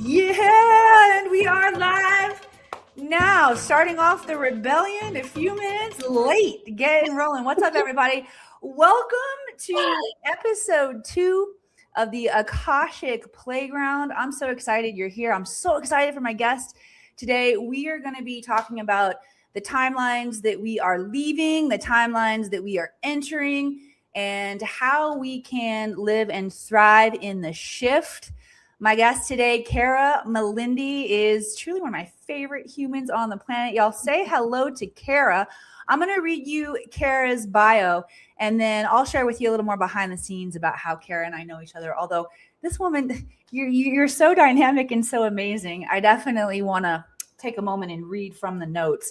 Yeah, and we are live now, starting off the rebellion a few minutes late, getting rolling. What's up, everybody? Welcome to episode 2 of the Akashic Playground. I'm so excited you're here. I'm so excited for my guest today. We are going to be talking about the timelines that we are leaving, the timelines that we are entering, and how we can live and thrive in the shift. My guest today, Kara Melendy, is truly one of my favorite humans on the planet. Y'all say hello to Kara. I'm going to read you Kara's bio, and then I'll share with you a little more behind the scenes about how Kara and I know each other. Although this woman, you're so dynamic and so amazing. I definitely want to take a moment and read from the notes.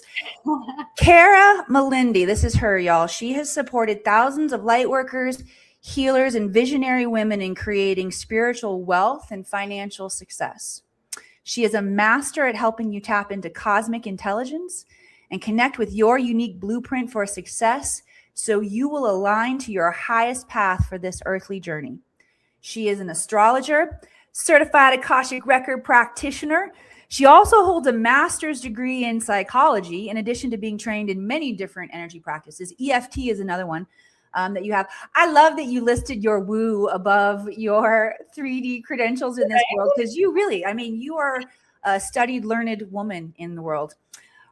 Kara Melendy, this is her, y'all. She has supported thousands of light workers, healers, and visionary women in creating spiritual wealth and financial success. She is a master at helping you tap into cosmic intelligence and connect with your unique blueprint for success so you will align to your highest path for this earthly journey. She is an astrologer, certified Akashic record practitioner. She also holds a master's degree in psychology, in addition to being trained in many different energy practices. EFT is another one that you have. I love that you listed your woo above your 3D credentials in this world, because you are a studied, learned woman in the world.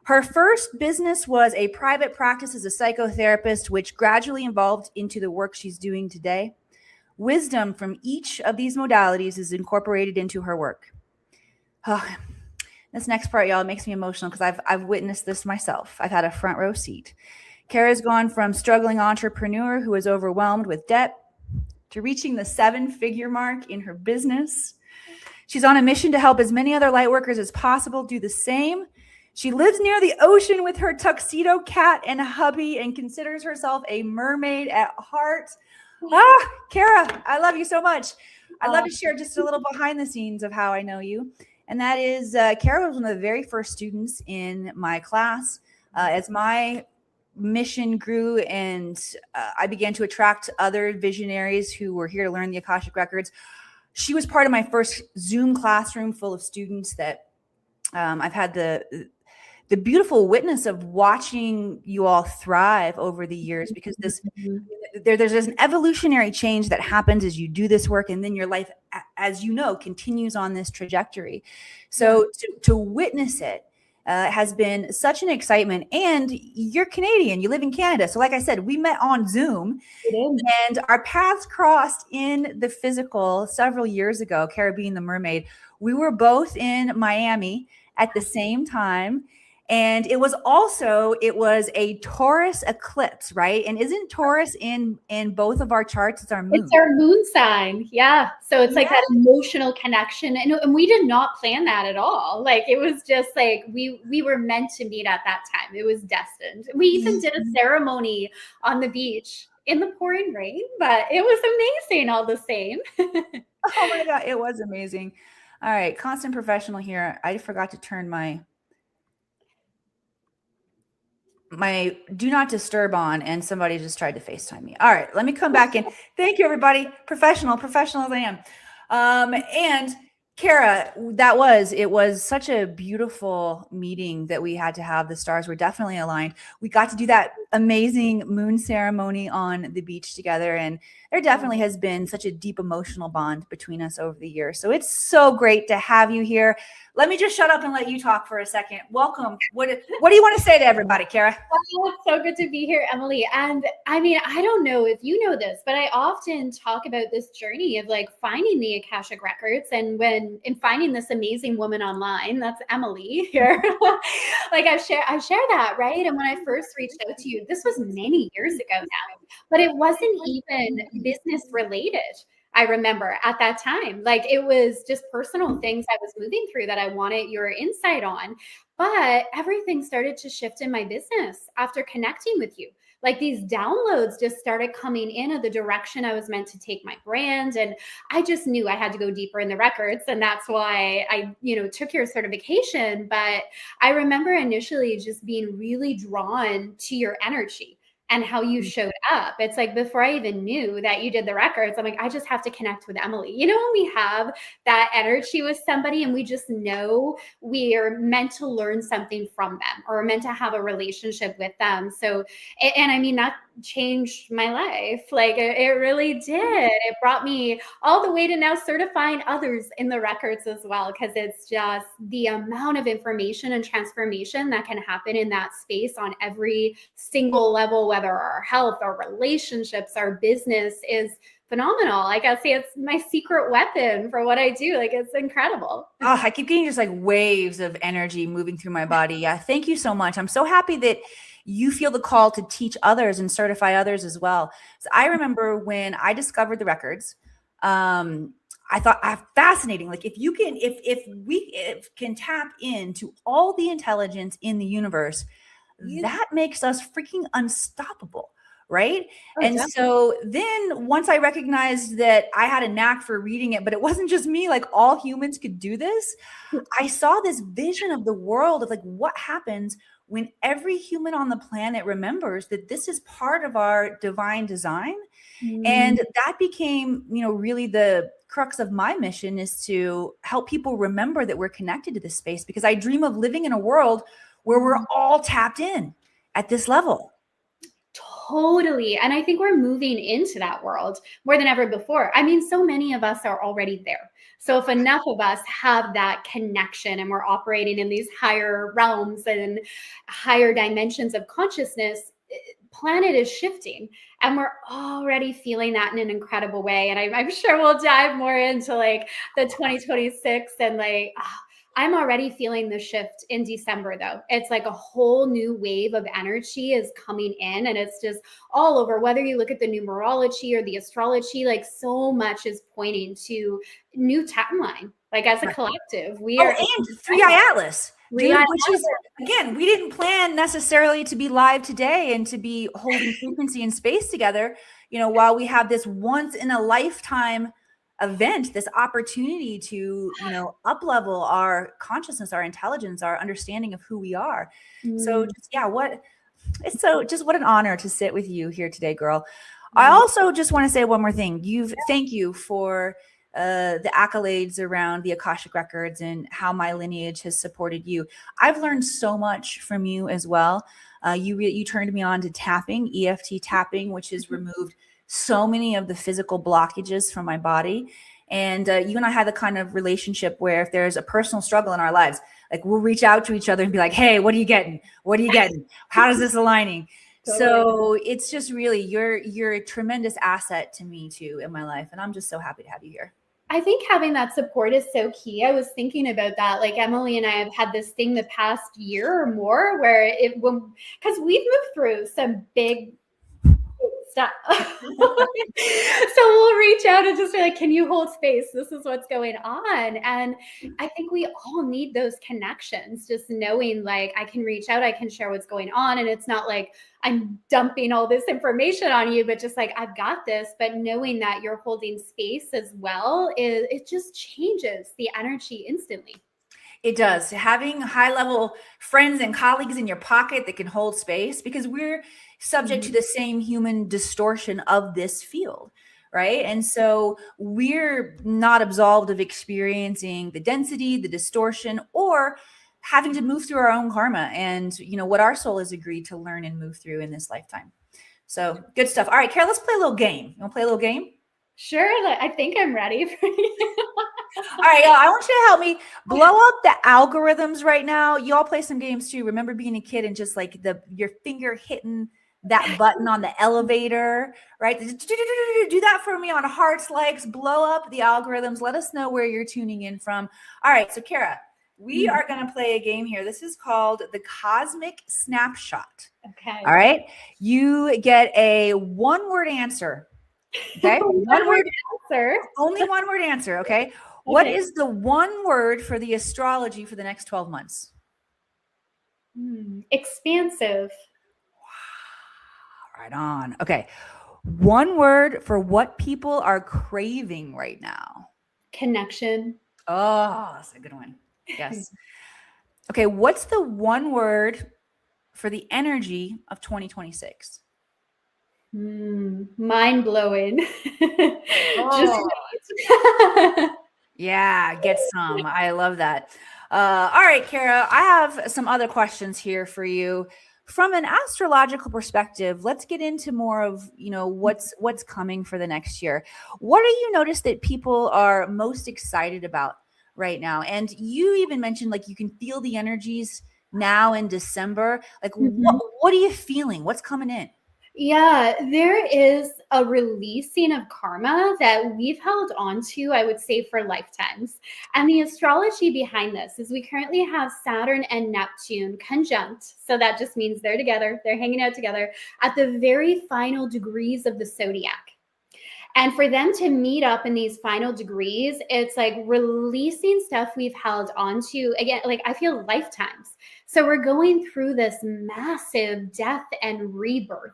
Her first business was a private practice as a psychotherapist, which gradually evolved into the work she's doing today. Wisdom from each of these modalities is incorporated into her work. Oh, this next part, y'all, makes me emotional because I've witnessed this myself. I've had a front row seat. Kara's gone from struggling entrepreneur who is overwhelmed with debt to reaching the 7-figure mark in her business. She's on a mission to help as many other light workers as possible do the same. She lives near the ocean with her tuxedo cat and hubby and considers herself a mermaid at heart. Kara, I love you so much. I'd love to share just a little behind the scenes of how I know you. And that is, Kara was one of the very first students in my class. As my mission grew and I began to attract other visionaries who were here to learn the Akashic records, she was part of my first Zoom classroom full of students that I've had the beautiful witness of watching you all thrive over the years, because there's an evolutionary change that happens as you do this work, and then your life, as you know, continues on this trajectory. So to witness it has been such an excitement. And you're Canadian, you live in Canada. So like I said, we met on Zoom and our paths crossed in the physical several years ago, Kara being the mermaid. We were both in Miami at the same time. And it was a Taurus eclipse, right? And isn't Taurus in both of our charts? It's our moon. It's our moon sign. Yeah. So it's like that emotional connection. And we did not plan that at all. Like, it was just like, we were meant to meet at that time. It was destined. We even did a ceremony on the beach in the pouring rain, but it was amazing all the same. Oh my God, it was amazing. All right. Constant professional here. I forgot to turn my do not disturb on, and somebody just tried to FaceTime me. All right, let me come back in. Thank you, everybody. Professional as I am. And Kara, it was such a beautiful meeting that we had to have. The stars were definitely aligned. We got to do that amazing moon ceremony on the beach together, and there definitely has been such a deep emotional bond between us over the years. So it's so great to have you here. Let me just shut up and let you talk for a second. Welcome. What do you want to say to everybody, Kara? Oh, it's so good to be here, Emily. And I mean, I don't know if you know this, but I often talk about this journey of like finding the Akashic records and finding this amazing woman online. That's Emily here. Like I share that, right? And when I first reached out to you, this was many years ago now, but it wasn't even business related. I remember at that time, like it was just personal things I was moving through that I wanted your insight on. But everything started to shift in my business after connecting with you. Like these downloads just started coming in of the direction I was meant to take my brand. And I just knew I had to go deeper in the records. And that's why I, took your certification. But I remember initially just being really drawn to your energy. and how you showed up. It's like before I even knew that you did the records, I'm like, I just have to connect with Emily. You know, when we have that energy with somebody and we just know we are meant to learn something from them or meant to have a relationship with them. So, and I mean, that changed my life. Like it really did. It brought me all the way to now certifying others in the records as well, because it's just the amount of information and transformation that can happen in that space on every single level, whether our health, our relationships, our business is phenomenal. Like I say, it's my secret weapon for what I do. Like it's incredible. Oh, I keep getting just like waves of energy moving through my body. Yeah, thank you so much. I'm so happy that you feel the call to teach others and certify others as well. So I remember when I discovered the records, I thought fascinating. Like if you can, if we can tap into all the intelligence in the universe, that makes us freaking unstoppable. Right. Oh, And definitely. so then once I recognized that I had a knack for reading it, but it wasn't just me, like all humans could do this. I saw this vision of the world of like what happens when every human on the planet remembers that this is part of our divine design. And that became, really the crux of my mission, is to help people remember that we're connected to this space, because I dream of living in a world where we're all tapped in at this level. Totally. And I think we're moving into that world more than ever before. I mean, so many of us are already there. So if enough of us have that connection and we're operating in these higher realms and higher dimensions of consciousness, planet is shifting and we're already feeling that in an incredible way. And I'm sure we'll dive more into like the 2026 and like, I'm already feeling the shift in December, though. It's like a whole new wave of energy is coming in, and it's just all over. Whether you look at the numerology or the astrology, like so much is pointing to new timeline. Like as a collective, we are. And 3i Atlas, dude, which is, again, we didn't plan necessarily to be live today and to be holding frequency and space together, while we have this once in a lifetime event, this opportunity to, up level our consciousness, our intelligence, our understanding of who we are. So just, what an honor to sit with you here today, girl. I also just want to say one more thing. Thank you for the accolades around the Akashic records and how my lineage has supported you. I've learned so much from you as well. You turned me on to tapping, EFT tapping, which has removed so many of the physical blockages from my body. And you and I had the kind of relationship where if there's a personal struggle in our lives, like we'll reach out to each other and be like, hey, what are you getting? What are you getting? How is this aligning? So it's just really, you're a tremendous asset to me too in my life. And I'm just so happy to have you here. I think having that support is so key. I was thinking about that. Like Emily and I have had this thing the past year or more where because we've moved through some big stuff. So we'll reach out and just be like, can you hold space? This is what's going on. And I think we all need those connections, just knowing like I can reach out, I can share what's going on. And it's not like I'm dumping all this information on you, but just like, I've got this, but knowing that you're holding space as well, it just changes the energy instantly. It does. Having high level friends and colleagues in your pocket that can hold space, because we're subject to the same human distortion of this field, right? And so we're not absolved of experiencing the density, the distortion, or having to move through our own karma and, what our soul has agreed to learn and move through in this lifetime. So good stuff. All right, Kara, let's play a little game. You want to play a little game? Sure. I think I'm ready for you. All right, y'all, I want you to help me blow up the algorithms right now. Y'all play some games too. Remember being a kid and just like your finger hitting that button on the elevator, right? Do that for me on hearts, likes, blow up the algorithms. Let us know where you're tuning in from. All right, so Kara, we are going to play a game here. This is called the Cosmic Snapshot. Okay. All right. You get a one-word answer. Okay. One-word answer. Only one-word answer. Okay. What is the one word for the astrology for the next 12 months? Expansive. Wow, right on. Okay. One word for what people are craving right now. Connection. Oh, that's a good one. Yes. Okay. What's the one word for the energy of 2026? Mind blowing. Just Oh, wait. yeah, get some. I love that. All right, Kara, I have some other questions here for you. From an astrological perspective, let's get into more of, what's coming for the next year. What do you notice that people are most excited about right now? And you even mentioned like you can feel the energies now in December. Like what Mhm. what are you feeling? What's coming in? Yeah, there is a releasing of karma that we've held on to, I would say, for lifetimes. And the astrology behind this is we currently have Saturn and Neptune conjunct. So that just means they're together, they're hanging out together at the very final degrees of the zodiac. And for them to meet up in these final degrees, it's like releasing stuff we've held onto again, like I feel lifetimes. So we're going through this massive death and rebirth.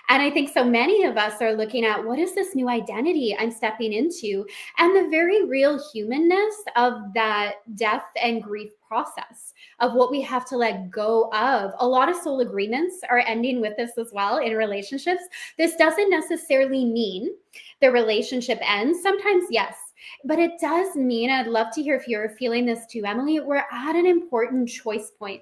And I think so many of us are looking at what is this new identity I'm stepping into, and the very real humanness of that death and grief process of what we have to let go of. A lot of soul agreements are ending with this as well in relationships. This doesn't necessarily mean the relationship ends. Sometimes, yes. But it does mean, I'd love to hear if you're feeling this too, Emily, we're at an important choice point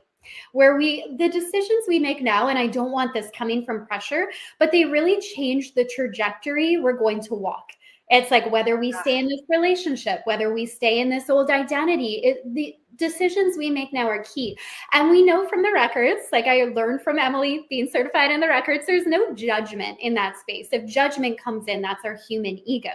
where the decisions we make now, and I don't want this coming from pressure, but they really change the trajectory we're going to walk. It's like whether we stay in this relationship, whether we stay in this old identity, the decisions we make now are key. And we know from the records, like I learned from Emily being certified in the records, there's no judgment in that space. If judgment comes in, that's our human ego.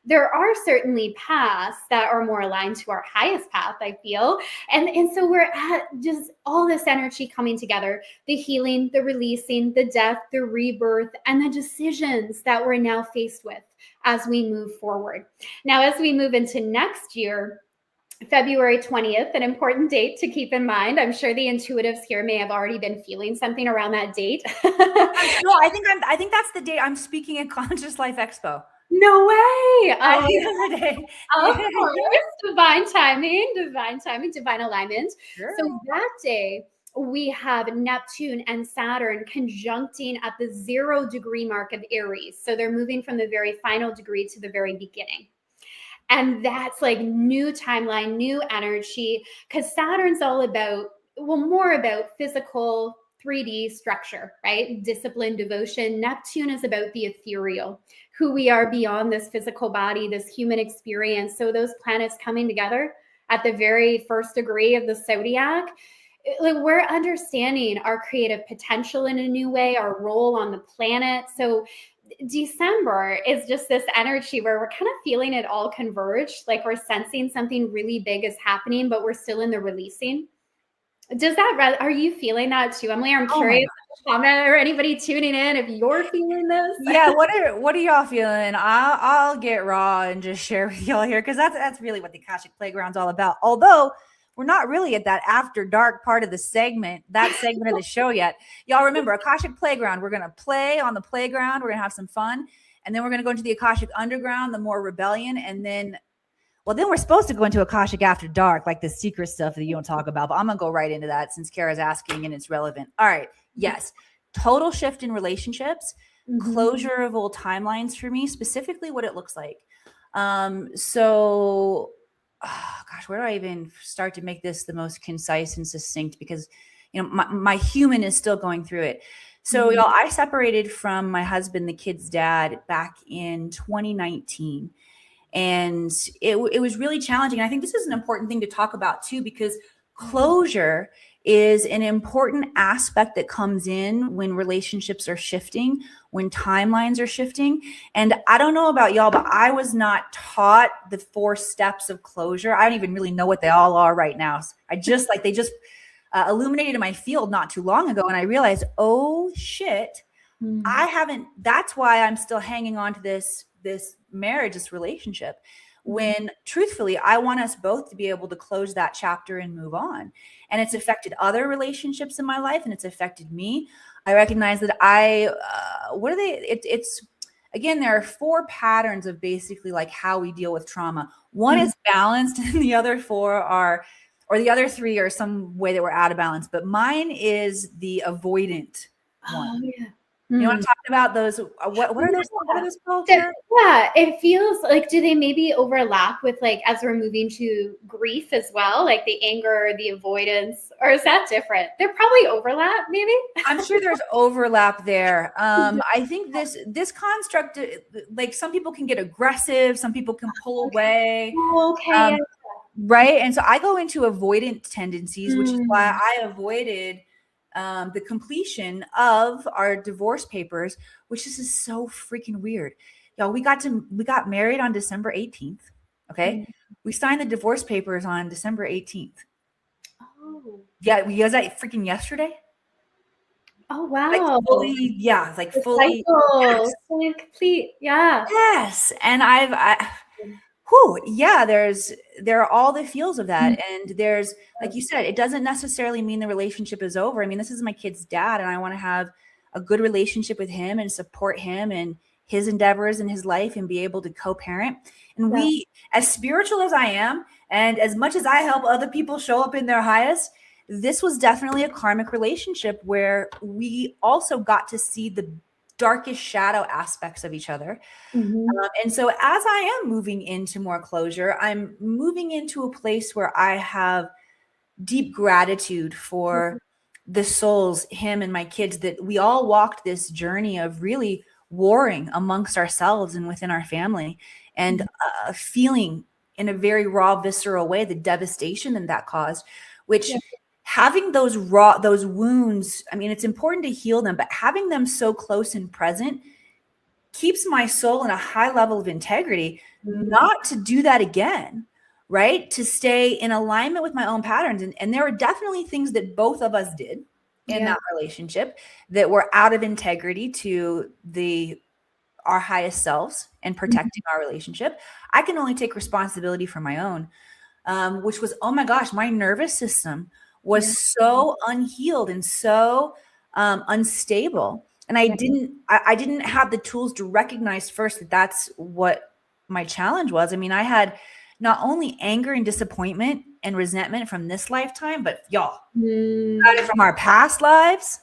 There are certainly paths that are more aligned to our highest path, I feel. And so we're at just all this energy coming together, the healing, the releasing, the death, the rebirth, and the decisions that we're now faced with as we move forward. Now, as we move into next year, February 20th, an important date to keep in mind. I'm sure the intuitives here may have already been feeling something around that date. No, I think that's the day I'm speaking at Conscious Life Expo. No way. I Oh, think that's the day. of Yeah. course. Divine timing, divine alignment. Sure. So that day, we have Neptune and Saturn conjuncting at the 0 degree mark of Aries. So they're moving from the very final degree to the very beginning. And that's like new timeline, new energy, because Saturn's all about, well, more about physical 3D structure, right? Discipline, devotion. Neptune is about the ethereal, who we are beyond this physical body, this human experience. So those planets coming together at the very first degree of the zodiac, like we're understanding our creative potential in a new way, our role on the planet. So December is just this energy where we're kind of feeling it all converge, like we're sensing something really big is happening, but we're still in the releasing. Are you feeling that too, Emily? I'm Oh my curious, comment or anybody tuning in if you're feeling this. Yeah, what are y'all feeling? I'll get raw and just share with y'all here because that's really what the Akashic Playground's all about. Although we're not really at that after dark part of the segment, that segment of the show yet. Y'all remember Akashic Playground. We're gonna play on the playground. We're gonna have some fun, and then we're gonna go into the Akashic Underground, the more rebellion, and then. Well, then we're supposed to go into Akashic After Dark, like the secret stuff that you don't talk about. But I'm gonna go right into that since Kara's asking and it's relevant. All right, yes, total shift in relationships, closure of old timelines for me, specifically what it looks like. So, gosh, where do I even start to make this the most concise and succinct? Because my human is still going through it. So, y'all, I separated from my husband, the kid's dad, back in 2019. And it was really challenging. And I think this is an important thing to talk about too, because closure is an important aspect that comes in when relationships are shifting, when timelines are shifting. And I don't know about y'all, but I was not taught the 4 steps of closure. I don't even really know what they all are right now. They just illuminated in my field not too long ago. And I realized, oh shit, I haven't, that's why I'm still hanging on to this marriage, this relationship, when truthfully, I want us both to be able to close that chapter and move on. And it's affected other relationships in my life and it's affected me. I recognize that it's again, there are 4 patterns of basically like how we deal with trauma. One is balanced and the other 4 are, or the other 3 are some way that we're out of balance. But mine is the avoidant one. Oh, yeah. You want to talk about those? What are those? What are those called, Kara? Yeah, it feels like, do they maybe overlap with, like, as we're moving to grief as well, like the anger, the avoidance, or is that different? They're probably overlap, maybe. I'm sure there's overlap there. I think this construct, like some people can get aggressive, some people can pull away. Okay. Right. And so I go into avoidant tendencies, which is why I avoided the completion of our divorce papers, which is so freaking weird. Y'all, we got married on December 18th. Okay. We signed the divorce papers on December 18th. Oh. Yeah, was that freaking yesterday? Oh, wow. Like fully, yeah, like the fully. cycle, Yes. fully complete. Yeah. Yes. And there are all the feels of that. And there's, like you said, it doesn't necessarily mean the relationship is over. I mean, this is my kid's dad, and I want to have a good relationship with him and support him and his endeavors in his life and be able to co-parent. And we, as spiritual as I am, and as much as I help other people show up in their highest, this was definitely a karmic relationship where we also got to see the darkest shadow aspects of each other. And so as I am moving into more closure, I'm moving into a place where I have deep gratitude for the souls, him and my kids, that we all walked this journey of really warring amongst ourselves and within our family, and feeling in a very raw, visceral way the devastation that caused, which having those wounds, I mean, it's important to heal them, but having them so close and present keeps my soul in a high level of integrity, not to do that again, right? To stay in alignment with my own patterns. And there were definitely things that both of us did in that relationship that were out of integrity to our highest selves and protecting our relationship. I can only take responsibility for my own, which was, oh my gosh, my nervous system was so unhealed and so unstable. And I didn't have the tools to recognize first that that's what my challenge was. I mean, I had not only anger and disappointment and resentment from this lifetime, but y'all, got it from our past lives,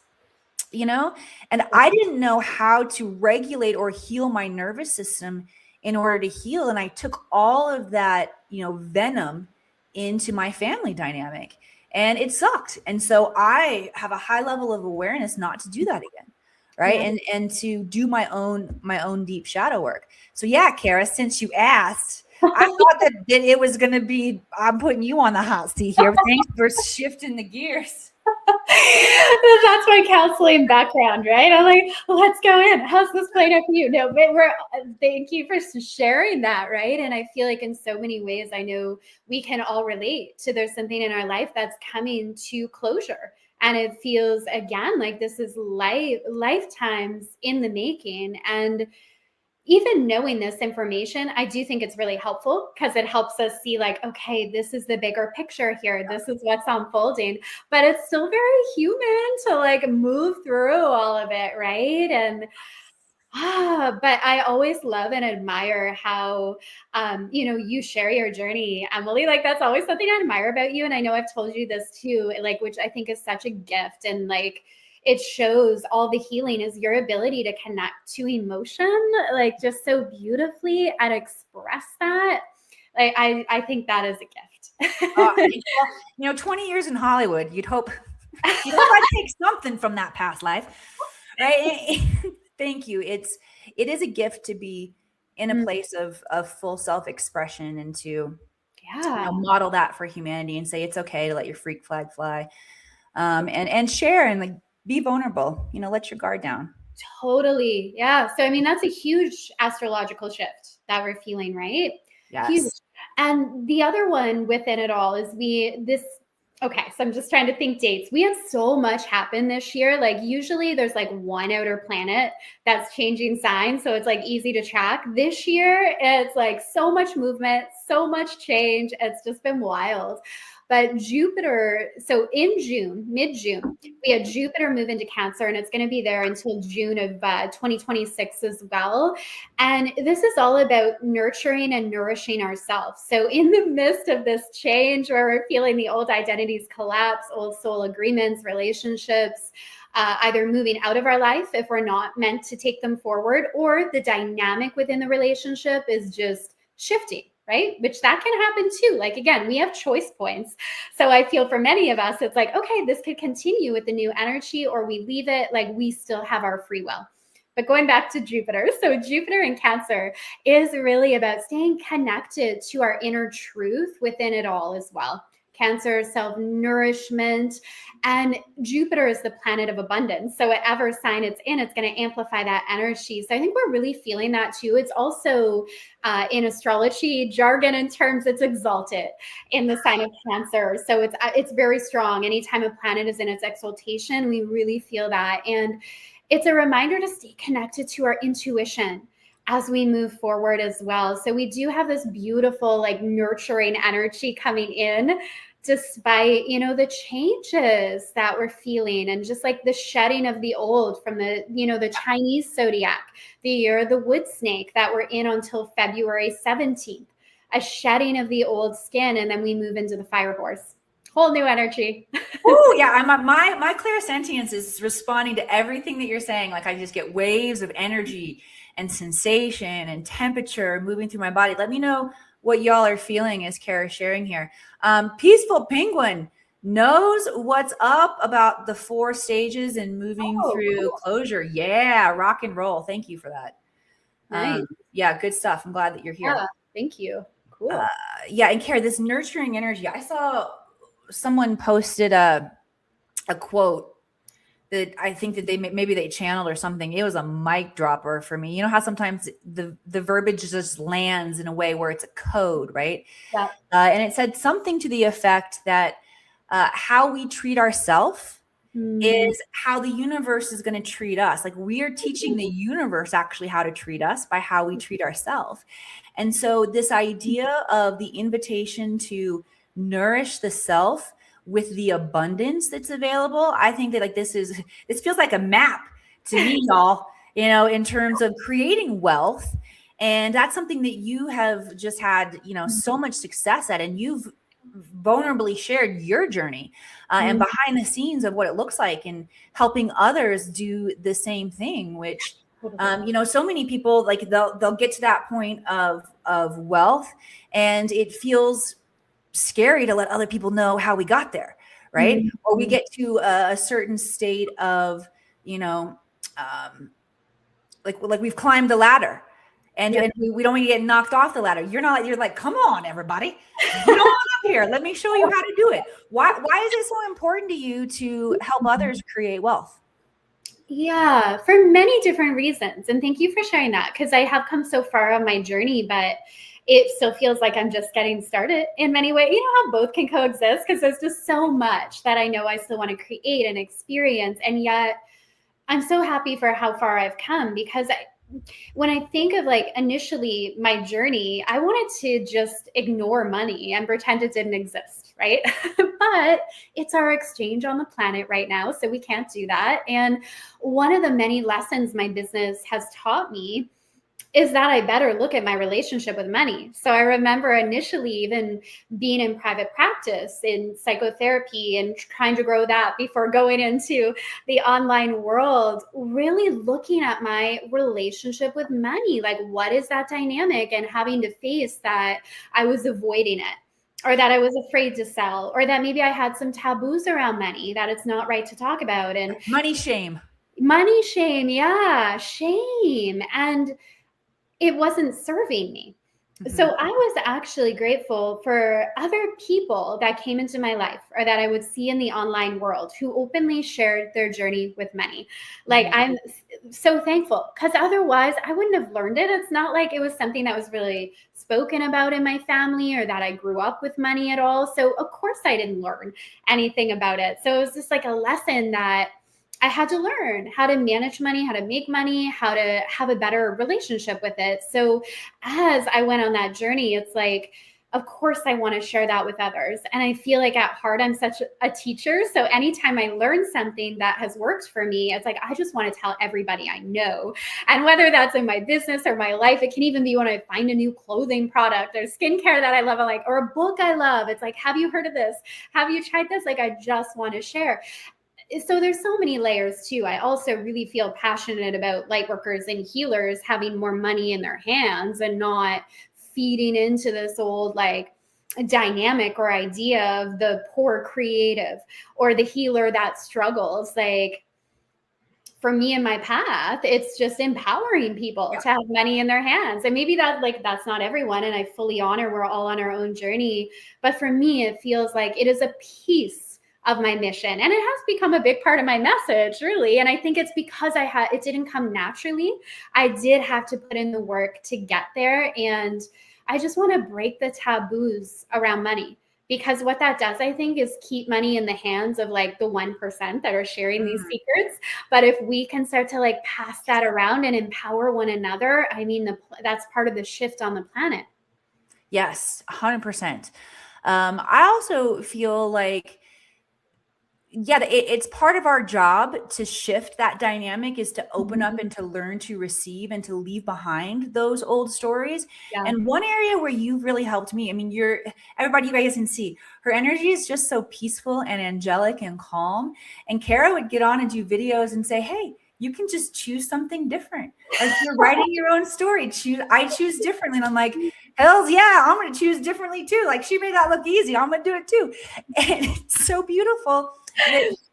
and I didn't know how to regulate or heal my nervous system in order to heal. And I took all of that, venom into my family dynamic, and it sucked. And so I have a high level of awareness not to do that again. Right. And to do my own deep shadow work. So yeah, Kara, since you asked, I thought that it was going to be, I'm putting you on the hot seat here. Thanks for shifting the gears. That's my counseling background, right? I'm like, let's go in. How's this playing out for you? No, but thank you for sharing that, right? And I feel like in so many ways, I know we can all relate to, there's something in our life that's coming to closure. And it feels, again, like this is lifetimes in the making. And even knowing this information, I do think it's really helpful because it helps us see, like, okay, this is the bigger picture here. This is what's unfolding. But it's still very human to like move through all of it, right? And but I always love and admire how, you share your journey, Emily. Like, that's always something I admire about you. And I know I've told you this too, like, which I think is such a gift. And like, it shows all the healing is your ability to connect to emotion, like just so beautifully and express that. Like, I think that is a gift. 20 years in Hollywood, you'd hope I'd take something from that past life, right? Thank you. It is a gift to be in a place of full self-expression and to model that for humanity and say it's okay to let your freak flag fly, and share and like be vulnerable. Let your guard down. Totally, yeah. So I mean, that's a huge astrological shift that we're feeling, right? Yes. Huge. And the other one within it all is okay, so I'm just trying to think dates. We had so much happen this year. Like usually there's like one outer planet that's changing signs, so it's like easy to track. This year, it's like so much movement, so much change. It's just been wild. But Jupiter, so in June, mid-June, we had Jupiter move into Cancer, and it's going to be there until June of 2026 as well. And this is all about nurturing and nourishing ourselves. So in the midst of this change where we're feeling the old identities collapse, old soul agreements, relationships, either moving out of our life if we're not meant to take them forward, or the dynamic within the relationship is just shifting, right? Which that can happen too. Like, again, we have choice points. So I feel for many of us, it's like, okay, this could continue with the new energy, or we leave it. Like, we still have our free will. But going back to Jupiter, so Jupiter in Cancer is really about staying connected to our inner truth within it all as well. Cancer, self-nourishment, and Jupiter is the planet of abundance. So whatever sign it's in, it's going to amplify that energy. So I think we're really feeling that too. It's also in astrology jargon and terms, it's exalted in the sign of Cancer. So it's very strong. Anytime a planet is in its exaltation, we really feel that. And it's a reminder to stay connected to our intuition as we move forward as well. So we do have this beautiful, like, nurturing energy coming in, despite, the changes that we're feeling, and just like the shedding of the old from the, the Chinese zodiac, the year of the wood snake that we're in until February 17th, a shedding of the old skin. And then we move into the fire horse. Whole new energy. Oh yeah, my clairsentience is responding to everything that you're saying. Like, I just get waves of energy and sensation and temperature moving through my body. Let me know what y'all are feeling as Kara's sharing here. Peaceful Penguin knows what's up about the 4 stages and moving through cool. closure. Yeah, rock and roll. Thank you for that. Nice. Yeah, good stuff. I'm glad that you're here. Yeah, thank you. Cool. Yeah, and Kara, this nurturing energy. I saw someone posted a quote that I think that maybe they channeled or something. It was a mic dropper for me. You know how sometimes the verbiage just lands in a way where it's a code, right? Yeah. And it said something to the effect that how we treat ourselves is how the universe is going to treat us. Like, we are teaching the universe actually how to treat us by how we treat ourselves. And so this idea of the invitation to nourish the self with the abundance that's available, I think that, like, this feels like a map to me, y'all, in terms of creating wealth. And that's something that you have just had, so much success at, and you've vulnerably shared your journey and behind the scenes of what it looks like, and helping others do the same thing, which so many people, like, they'll get to that point of wealth, and it feels scary to let other people know how we got there, right? Or we get to a certain state of, like we've climbed the ladder, and we don't want to get knocked off the ladder. You're like, come on, everybody, get on up here. Let me show you how to do it. Why is it so important to you to help others create wealth? Yeah, for many different reasons. And thank you for sharing that, because I have come so far on my journey, but it still feels like I'm just getting started in many ways. You know how both can coexist, because there's just so much that I know I still want to create and experience. And yet I'm so happy for how far I've come, because when I think of, like, initially my journey, I wanted to just ignore money and pretend it didn't exist, right? But it's our exchange on the planet right now, so we can't do that. And one of the many lessons my business has taught me is that I better look at my relationship with money. So I remember initially even being in private practice in psychotherapy and trying to grow that before going into the online world, really looking at my relationship with money. Like, what is that dynamic? And having to face that I was avoiding it, or that I was afraid to sell, or that maybe I had some taboos around money that it's not right to talk about. And Money shame. Yeah, shame. And it wasn't serving me. So I was actually grateful for other people that came into my life, or that I would see in the online world, who openly shared their journey with money. Like, I'm so thankful, because otherwise I wouldn't have learned it. It's not like it was something that was really spoken about in my family, or that I grew up with money at all. So of course I didn't learn anything about it. So it was just like a lesson that I had to learn how to manage money, how to make money, how to have a better relationship with it. So as I went on that journey, it's like, of course I want to share that with others. And I feel like at heart, I'm such a teacher. So anytime I learn something that has worked for me, it's like, I just want to tell everybody I know. And whether that's in my business or my life, it can even be when I find a new clothing product or skincare that I love, or a book I love. It's like, have you heard of this? Have you tried this? Like, I just want to share. so there's so many layers too. I also really feel passionate about light workers and healers having more money in their hands and not feeding into this old like dynamic or idea of the poor creative or the healer that struggles. Like for me in my path, it's just empowering people to have money in their hands. And maybe that's not everyone. And I fully honor we're all on our own journey. But for me, it feels like it is a piece of my mission. And it has become a big part of my message, really. And I think it's because it didn't come naturally. I did have to put in the work to get there. And I just want to break the taboos around money. Because what that does, I think, is keep money in the hands of like the 1% that are sharing these secrets. But if we can start to like pass that around and empower one another, I mean, that's part of the shift on the planet. Yes, 100%. I also feel like, it's part of our job to shift that dynamic, is to open up and to learn to receive and to leave behind those old stories. Yeah. And one area where you've really helped me, I mean, everybody, you guys can see her energy is just so peaceful and angelic and calm. And Kara would get on and do videos and say, hey, you can just choose something different. Like you're writing your own story. I choose differently. And I'm like, hells yeah, I'm going to choose differently too. Like she made that look easy. I'm going to do it too. And it's so beautiful.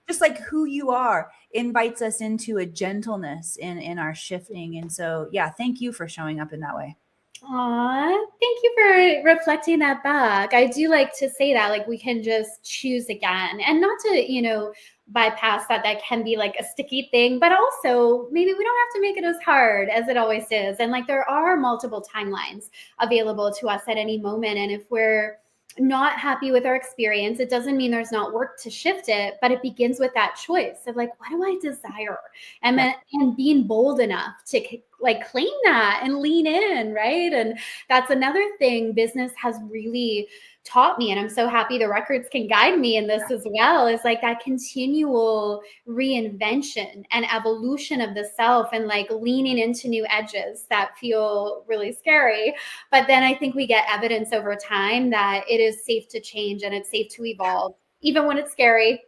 Just like who you are invites us into a gentleness in our shifting. And so, yeah, thank you for showing up in that way. Aw, thank you for reflecting that back. I do like to say that, like, we can just choose again and not to, bypass that can be like a sticky thing, but also maybe we don't have to make it as hard as it always is. And like there are multiple timelines available to us at any moment. And if we're not happy with our experience, it doesn't mean there's not work to shift it, but it begins with that choice of like, what do I desire? And being bold enough to like claim that and lean in, right? And that's another thing business has really taught me, and I'm so happy the records can guide me in this as well, is like that continual reinvention and evolution of the self and like leaning into new edges that feel really scary. But then I think we get evidence over time that it is safe to change and it's safe to evolve, even when it's scary.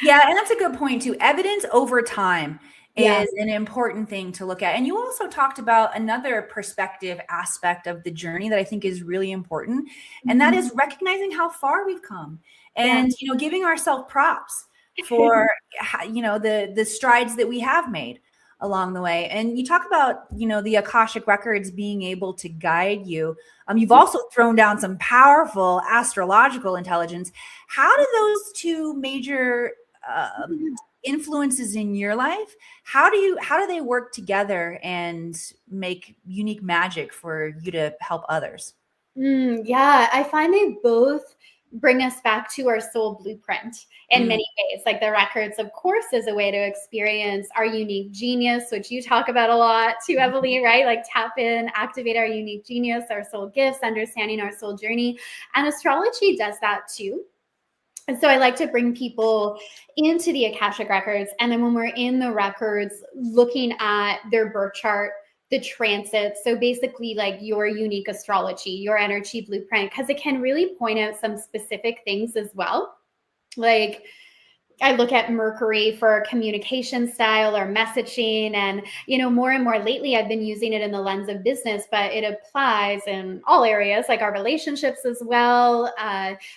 Yeah, and that's a good point too. Evidence over time is an important thing to look at. And you also talked about another perspective aspect of the journey that I think is really important. And that is recognizing how far we've come and, giving ourselves props for, the strides that we have made along the way. And you talk about, the Akashic records being able to guide you. You've also thrown down some powerful astrological intelligence. How do those two major influences in your life, how do they work together and make unique magic for you to help others? Yeah, I find they both bring us back to our soul blueprint in many ways. Like the records, of course, is a way to experience our unique genius, which you talk about a lot too, Emily, right? Like tap in, activate our unique genius, our soul gifts, understanding our soul journey. And astrology does that too. And so I like to bring people into the Akashic records. And then when we're in the records, looking at their birth chart, the transit. So basically like your unique astrology, your energy blueprint, because it can really point out some specific things as well. Like I look at Mercury for communication style or messaging. And, more and more lately, I've been using it in the lens of business, but it applies in all areas, like our relationships as well.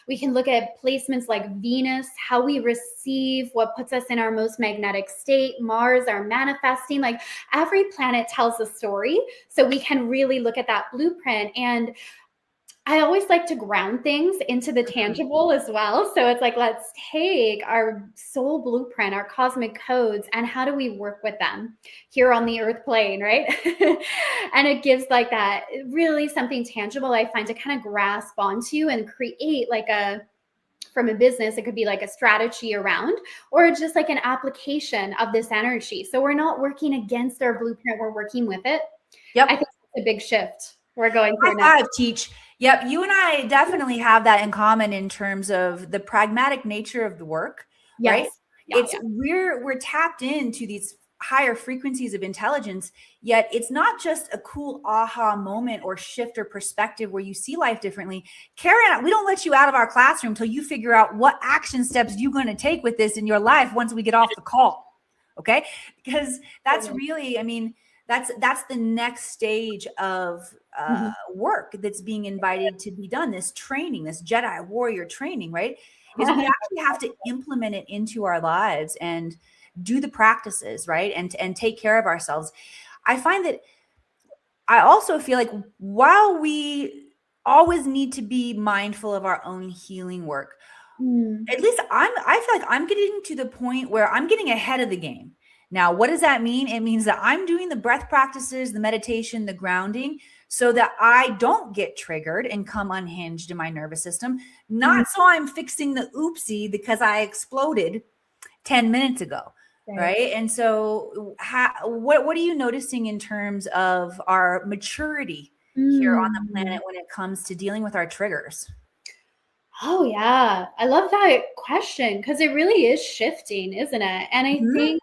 We can look at placements like Venus, how we receive, what puts us in our most magnetic state, Mars, our manifesting, like every planet tells a story. So we can really look at that blueprint. And I always like to ground things into the tangible as well. So it's like, let's take our soul blueprint, our cosmic codes, and how do we work with them here on the earth plane, right? And it gives like that really something tangible I find to kind of grasp onto and create like from a business, it could be like a strategy around, or just like an application of this energy. So we're not working against our blueprint, we're working with it. Yep. I think it's a big shift we're going through now. High five, Teach. Yep, you and I definitely have that in common in terms of the pragmatic nature of the work, right? Yeah, We're tapped into these higher frequencies of intelligence, yet it's not just a cool aha moment or shift or perspective where you see life differently. Kara, we don't let you out of our classroom until you figure out what action steps you're going to take with this in your life once we get off the call. Okay? Because that's really, I mean, that's the next stage of work that's being invited to be done. This training, this Jedi warrior training, right? Is we actually have to implement it into our lives and do the practices, right? And take care of ourselves. I find that I also feel like while we always need to be mindful of our own healing work, at least I feel like I'm getting to the point where I'm getting ahead of the game. Now, what does that mean? It means that I'm doing the breath practices, the meditation, the grounding, so that I don't get triggered and come unhinged in my nervous system. Not so I'm fixing the oopsie because I exploded 10 minutes ago. Right. And so what are you noticing in terms of our maturity here on the planet when it comes to dealing with our triggers? Oh, yeah. I love that question because it really is shifting, isn't it? And I think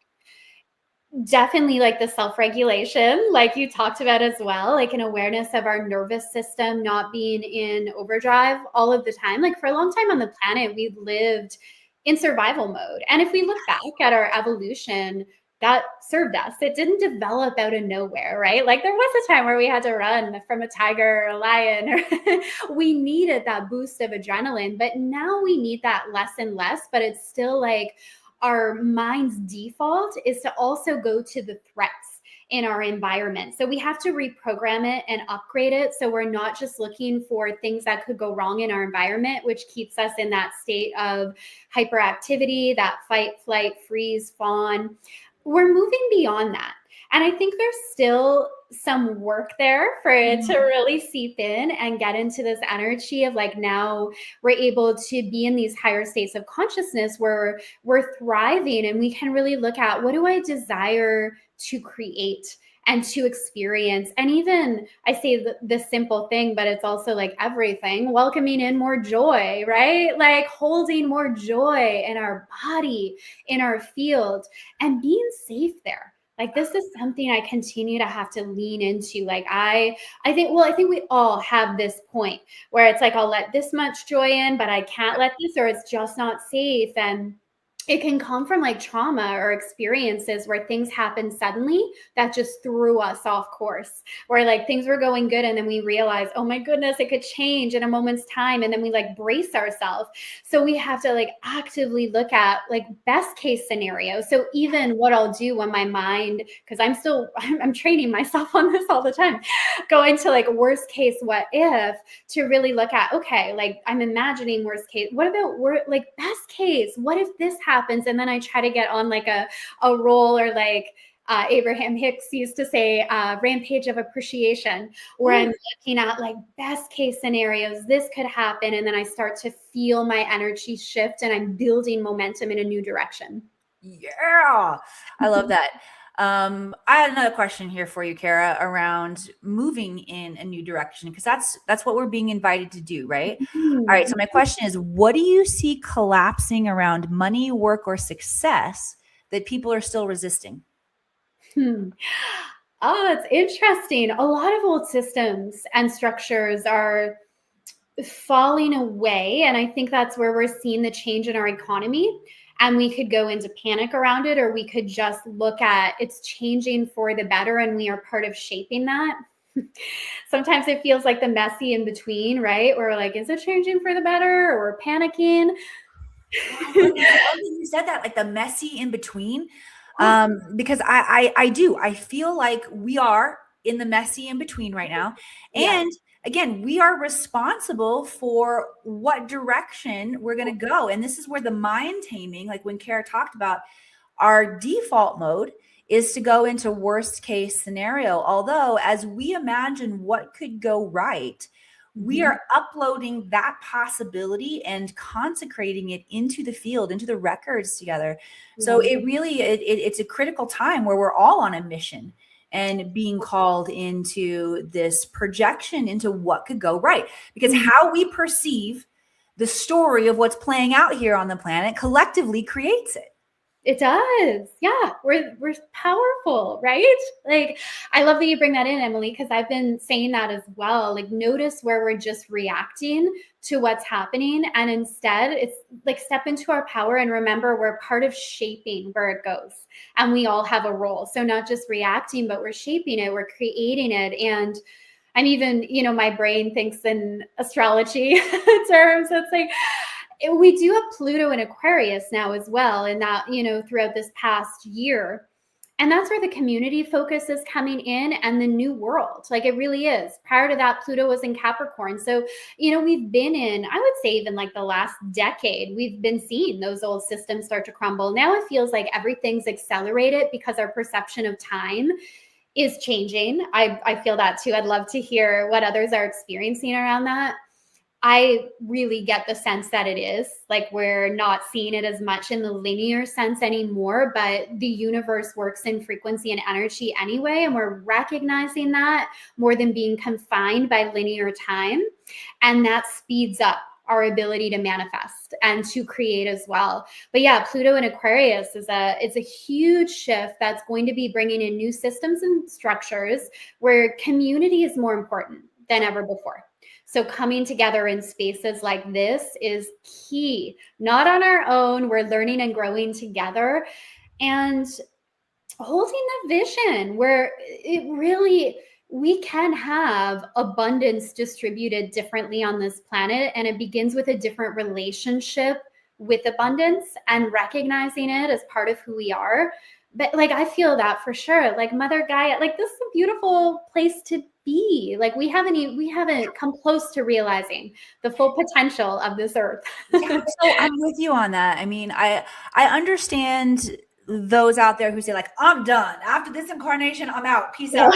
definitely like the self-regulation, like you talked about as well, like an awareness of our nervous system not being in overdrive all of the time. Like for a long time on the planet, we lived in survival mode. And if we look back at our evolution, that served us. It didn't develop out of nowhere, right? Like there was a time where we had to run from a tiger or a lion, or we needed that boost of adrenaline, but now we need that less and less, but it's still like our mind's default is to also go to the threats in our environment. So we have to reprogram it and upgrade it. So we're not just looking for things that could go wrong in our environment, which keeps us in that state of hyperactivity, that fight, flight, freeze, fawn. We're moving beyond that. And I think there's still some work there for it to really seep in and get into this energy of like, now we're able to be in these higher states of consciousness where we're thriving and we can really look at what do I desire to create and to experience. And even I say the simple thing, but it's also like everything, welcoming in more joy, right? Like holding more joy in our body, in our field, and being safe there. Like this is something I continue to have to lean into. Like I think we all have this point where it's like, I'll let this much joy in, but I can't let this, or it's just not safe. And it can come from like trauma or experiences where things happen suddenly that just threw us off course, where like things were going good and then we realize, oh my goodness, it could change in a moment's time. And then we like brace ourselves. So we have to like actively look at like best case scenario. So even what I'll do when my mind, because I'm training myself on this all the time, going to like worst case, what if, to really look at, okay, like I'm imagining worst case. What about like best case? What if this happens? And then I try to get on like a roll, or like Abraham Hicks used to say, rampage of appreciation, where I'm looking at like best case scenarios, this could happen. And then I start to feel my energy shift and I'm building momentum in a new direction. Yeah, I love that. I had another question here for you, Kara, around moving in a new direction, because that's what we're being invited to do, right? All right. So my question is, what do you see collapsing around money, work, or success that people are still resisting? Oh, that's interesting. A lot of old systems and structures are falling away. And I think that's where we're seeing the change in our economy. And we could go into panic around it, or we could just look at it's changing for the better and we are part of shaping that. Sometimes it feels like the messy in between, right? We're like, is it changing for the better, or we're panicking? You said that, like the messy in between, because I feel like we are in the messy in between right now. And again, we are responsible for what direction we're going to go. And this is where the mind taming, like when Kara talked about, our default mode is to go into worst case scenario. Although as we imagine what could go right, we are uploading that possibility and consecrating it into the field, into the records together. So it really, it's a critical time where we're all on a mission and being called into this projection into what could go right. Because how we perceive the story of what's playing out here on the planet collectively creates it. It does. Yeah. We're powerful, right? Like, I love that you bring that in, Emily, because I've been saying that as well. Like, notice where we're just reacting to what's happening. And instead, it's like step into our power and remember we're part of shaping where it goes. And we all have a role. So not just reacting, but we're shaping it, we're creating it. And I'm even, my brain thinks in astrology terms. It's like, we do have Pluto in Aquarius now as well. And that, throughout this past year. And that's where the community focus is coming in and the new world. Like, it really is. Prior to that, Pluto was in Capricorn. So, we've been in, I would say, even like the last decade, we've been seeing those old systems start to crumble. Now it feels like everything's accelerated because our perception of time is changing. I feel that too. I'd love to hear what others are experiencing around that. I really get the sense that it is like we're not seeing it as much in the linear sense anymore, but the universe works in frequency and energy anyway. And we're recognizing that more than being confined by linear time. And that speeds up our ability to manifest and to create as well. But yeah, Pluto in Aquarius it's a huge shift that's going to be bringing in new systems and structures where community is more important than ever before. So coming together in spaces like this is key. Not on our own. We're learning and growing together and holding the vision where we can have abundance distributed differently on this planet. And it begins with a different relationship with abundance and recognizing it as part of who we are. But like, I feel that for sure. Like, Mother Gaia, like, this is a beautiful place to be. Like, we haven't come close to realizing the full potential of this earth. Yeah, so I'm with you on that. I mean, I understand those out there who say, like, I'm done. After this incarnation, I'm out. Peace out.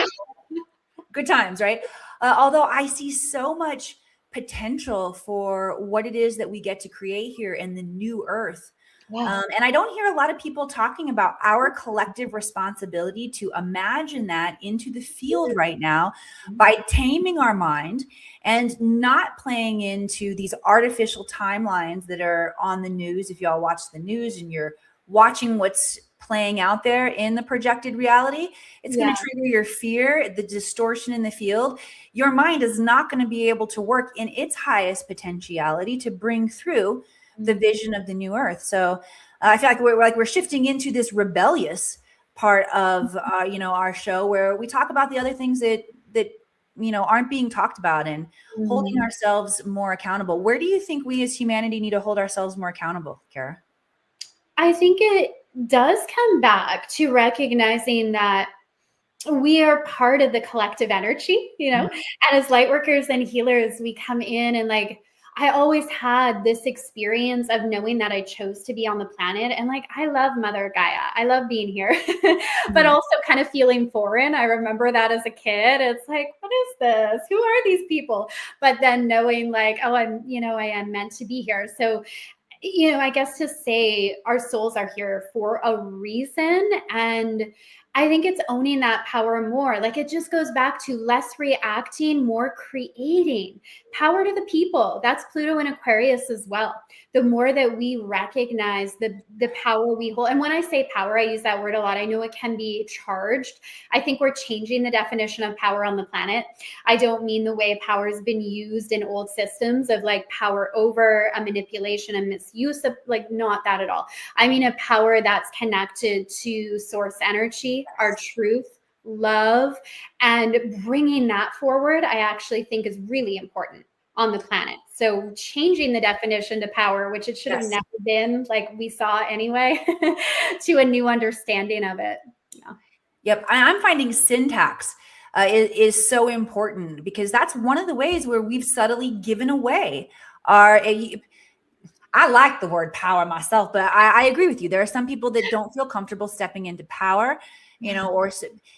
Good times, right? Although I see so much potential for what it is that we get to create here in the new earth. And I don't hear a lot of people talking about our collective responsibility to imagine that into the field right now by taming our mind and not playing into these artificial timelines that are on the news. If y'all watch the news and you're watching what's playing out there in the projected reality, it's going to trigger your fear, the distortion in the field. Your mind is not going to be able to work in its highest potentiality to bring through the vision of the new earth. So I feel like we're shifting into this rebellious part of our show where we talk about the other things that aren't being talked about and holding ourselves more accountable. Where do you think we as humanity need to hold ourselves more accountable, Kara? I think it does come back to recognizing that we are part of the collective energy, and as light workers and healers, we come in and like, I always had this experience of knowing that I chose to be on the planet. And like, I love Mother Gaia. I love being here, but also kind of feeling foreign. I remember that as a kid. It's like, what is this? Who are these people? But then knowing like, oh, I am meant to be here. So, I guess to say our souls are here for a reason. And I think it's owning that power more. Like, it just goes back to less reacting, more creating. Power to the people. That's Pluto in Aquarius as well. The more that we recognize the power we hold. And when I say power, I use that word a lot. I know it can be charged. I think we're changing the definition of power on the planet. I don't mean the way power has been used in old systems of like power over, a manipulation and misuse of, like, not that at all. I mean a power that's connected to source energy, our truth, love, and bringing that forward, I actually think is really important on the planet. So changing the definition to power, which it should have never been, like we saw anyway, to a new understanding of it. Yeah. Yep. I'm finding syntax is so important because that's one of the ways where we've subtly given away our I like the word power myself, but I agree with you. There are some people that don't feel comfortable stepping into power, or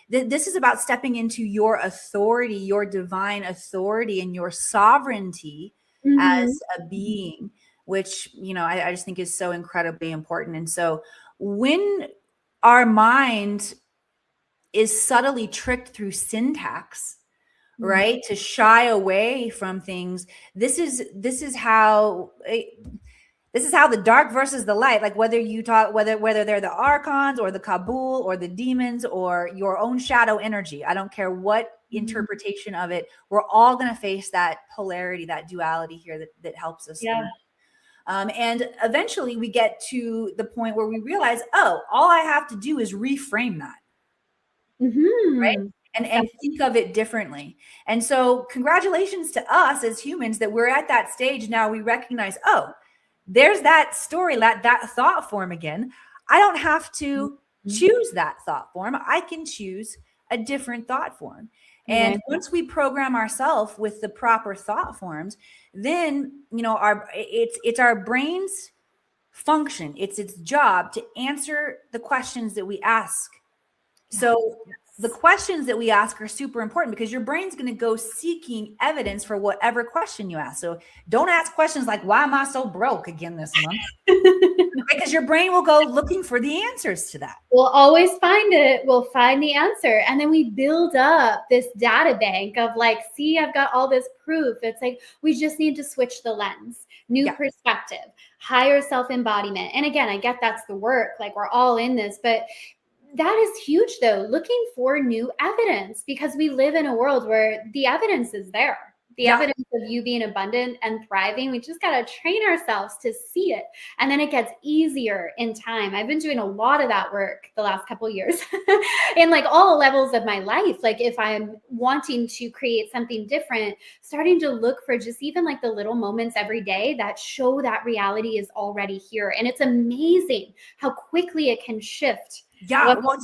this is about stepping into your authority, your divine authority and your sovereignty as a being, which, I just think is so incredibly important. And so when our mind is subtly tricked through syntax, right, to shy away from things, this is how This is how the dark versus the light, like whether you talk, whether they're the archons or the Kabul or the demons or your own shadow energy. I don't care what interpretation of it. We're all going to face that polarity, that duality here that helps us. Yeah. And eventually we get to the point where we realize, oh, all I have to do is reframe that. Right. And think of it differently. And so congratulations to us as humans that we're at that stage now. We recognize, oh, there's that story, that thought form again. I don't have to choose that thought form. I can choose a different thought form. And once we program ourselves with the proper thought forms, then, you know, it's our brain's function. It's its job to answer the questions that we ask. So the questions that we ask are super important because your brain's going to go seeking evidence for whatever question you ask. So don't ask questions like, why am I so broke again this month? Because your brain will go looking for the answers to that. We'll always find it. We'll find the answer. And then we build up this data bank of like, see, I've got all this proof. It's like, we just need to switch the lens, new perspective, higher self-embodiment. And again, I get that's the work. Like we're all in this, but that is huge though, looking for new evidence because we live in a world where the evidence is there. The evidence of you being abundant and thriving, we just got to train ourselves to see it. And then it gets easier in time. I've been doing a lot of that work the last couple of years in like all levels of my life. Like if I'm wanting to create something different, starting to look for just even like the little moments every day that show that reality is already here. And it's amazing how quickly it can shift. Yeah. Well,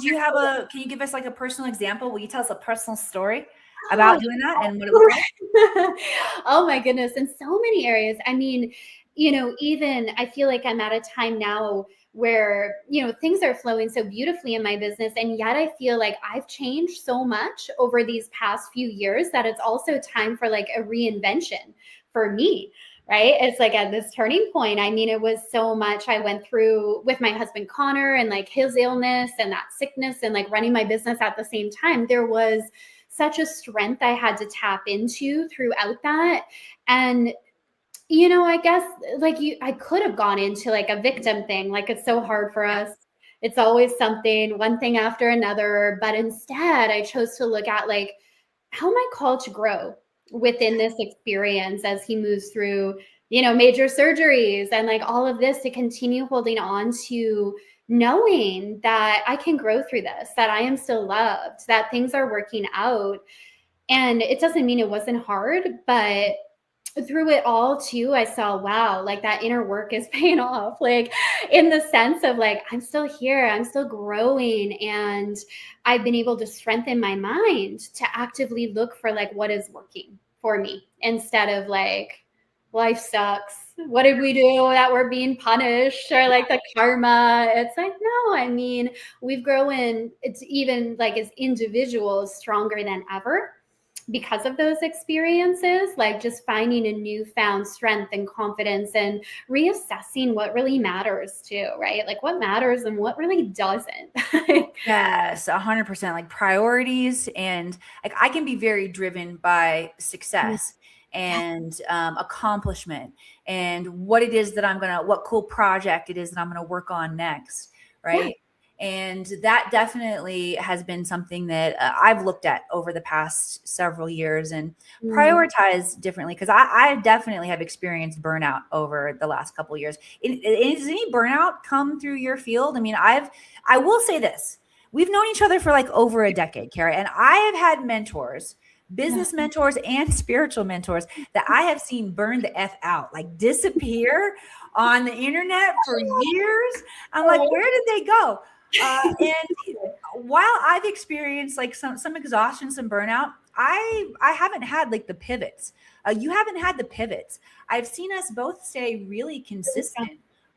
can you give us like a personal example? Will you tell us a personal story about doing that and what it was like? Oh my goodness. In so many areas. I mean, you know, even I feel like I'm at a time now where, you know, things are flowing so beautifully in my business. And yet I feel like I've changed so much over these past few years that it's also time for like a reinvention for me. Right. It's like at this turning point. I mean, it was so much I went through with my husband, Connor, and like his illness and that sickness and like running my business at the same time. There was such a strength I had to tap into throughout that. And, you know, I guess like I could have gone into like a victim thing. Like it's so hard for us. It's always something, one thing after another. But instead, I chose to look at like, how am I called to grow within this experience as he moves through, you know, major surgeries and like all of this to continue holding on to knowing that I can grow through this, that I am still loved, that things are working out. And it doesn't mean it wasn't hard, but through it all too, I saw, wow, like that inner work is paying off, like in the sense of like, I'm still here, I'm still growing. And I've been able to strengthen my mind to actively look for like what is working for me instead of like, life sucks. What did we do that we're being punished or like the karma? It's like, no, I mean, we've grown, it's even like as individuals stronger than ever because of those experiences, like just finding a newfound strength and confidence and reassessing what really matters too, right? Like what matters and what really doesn't. Yes, 100%. Like priorities, and like I can be very driven by success and accomplishment and what it is that what cool project it is that I'm gonna work on next, right? Yeah. And that definitely has been something that I've looked at over the past several years and prioritize differently because I definitely have experienced burnout over the last couple of years. Does any burnout come through your field? I mean, I will say this. We've known each other for like over a decade, Kara, and I have had mentors, business mentors and spiritual mentors that I have seen burn the F out, like disappear on the internet for years. I'm like, where did they go? And while I've experienced like some exhaustion, some burnout, I haven't had like the pivots. You haven't had the pivots. I've seen us both stay really consistent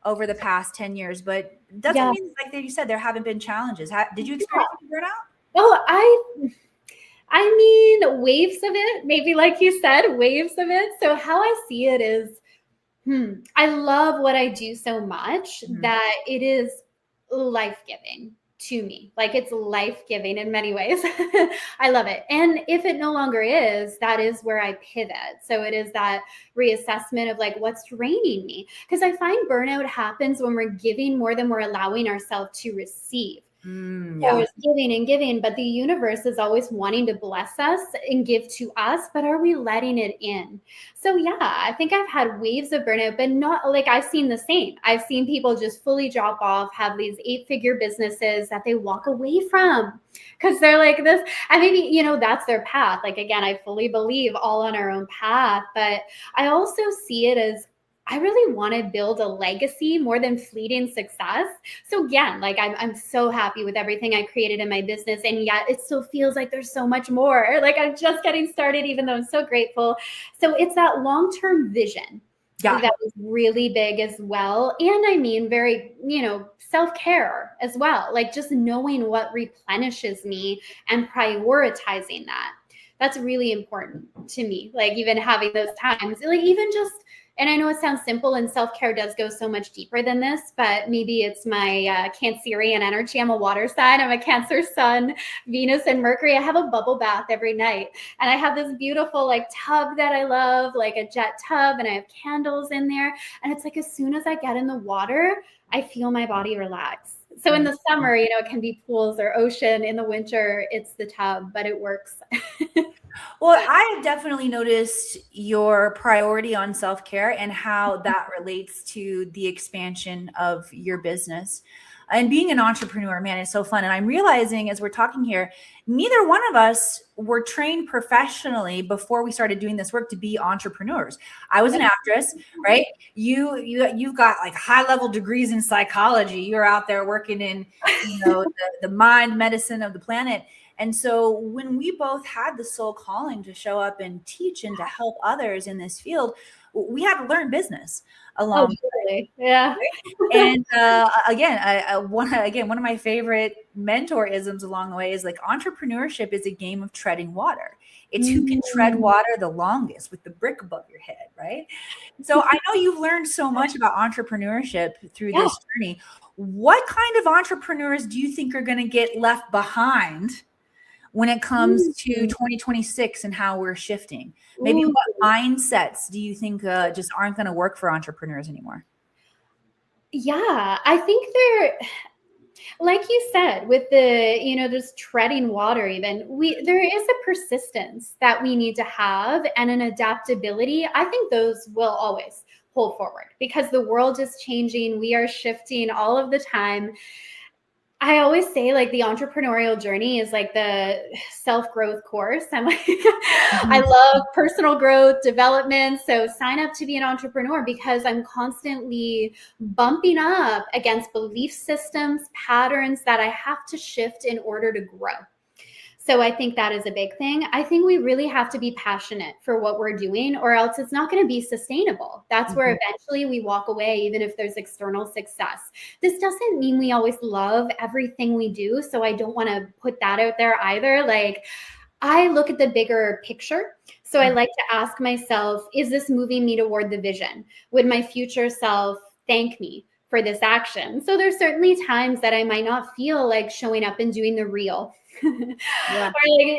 over the past 10 years, but doesn't mean like you said, there haven't been challenges. Did you experience burnout? Oh, I mean, waves of it, maybe like you said, waves of it. So how I see it is, I love what I do so much that it is life-giving. to me. Like it's life-giving in many ways. I love it. And if it no longer is, that is where I pivot. So it is that reassessment of like, what's draining me? Because I find burnout happens when we're giving more than we're allowing ourselves to receive. Yeah. Always giving and giving, but the universe is always wanting to bless us and give to us, but are we letting it in? So yeah, I think I've had waves of burnout, but not like I've seen the same. I've seen people just fully drop off, have these 8-figure businesses that they walk away from because they're like this, and maybe, you know, that's their path. Like, again, I fully believe all on our own path, but I also see it as I really want to build a legacy more than fleeting success. So again, like I'm so happy with everything I created in my business, and yet it still feels like there's so much more. Like I'm just getting started, even though I'm so grateful. So it's that long-term vision that is really big as well. And I mean, very, you know, self-care as well. Like just knowing what replenishes me and prioritizing that. That's really important to me. Like even having those times, like even just, and I know it sounds simple, and self-care does go so much deeper than this, but maybe it's my Cancerian energy. I'm a water sign. I'm a Cancer sun, Venus and Mercury. I have a bubble bath every night, and I have this beautiful like tub that I love, like a jet tub, and I have candles in there. And it's like as soon as I get in the water, I feel my body relax. So in the summer, you know, it can be pools or ocean. In the winter, it's the tub, but it works. Well, I have definitely noticed your priority on self-care and how that relates to the expansion of your business. And being an entrepreneur, man, is so fun. And I'm realizing as we're talking here, neither one of us were trained professionally before we started doing this work to be entrepreneurs. I was an actress, right? You've got like high-level degrees in psychology. You're out there working in, you know, the mind medicine of the planet. And so when we both had the soul calling to show up and teach and to help others in this field, we had to learn business along. Totally. Yeah. And one of my favorite mentorisms along the way is like entrepreneurship is a game of treading water. It's who can tread water the longest with the brick above your head, right? So I know you've learned so much about entrepreneurship through this journey. What kind of entrepreneurs do you think are going to get left behind when it comes to 2026 and how we're shifting? Maybe what mindsets do you think just aren't going to work for entrepreneurs anymore? Yeah, I think they're, like you said, with the, you know, just treading water, even there is a persistence that we need to have and an adaptability. I think those will always hold forward because the world is changing. We are shifting all of the time. I always say like the entrepreneurial journey is like the self-growth course. I'm like, I love personal growth development. So sign up to be an entrepreneur because I'm constantly bumping up against belief systems, patterns that I have to shift in order to grow. So I think that is a big thing. I think we really have to be passionate for what we're doing, or else it's not going to be sustainable. That's where eventually we walk away, even if there's external success. This doesn't mean we always love everything we do. So I don't want to put that out there either. Like, I look at the bigger picture. So I like to ask myself, is this moving me toward the vision? Would my future self thank me for this action? So there's certainly times that I might not feel like showing up and doing the reel. Or like,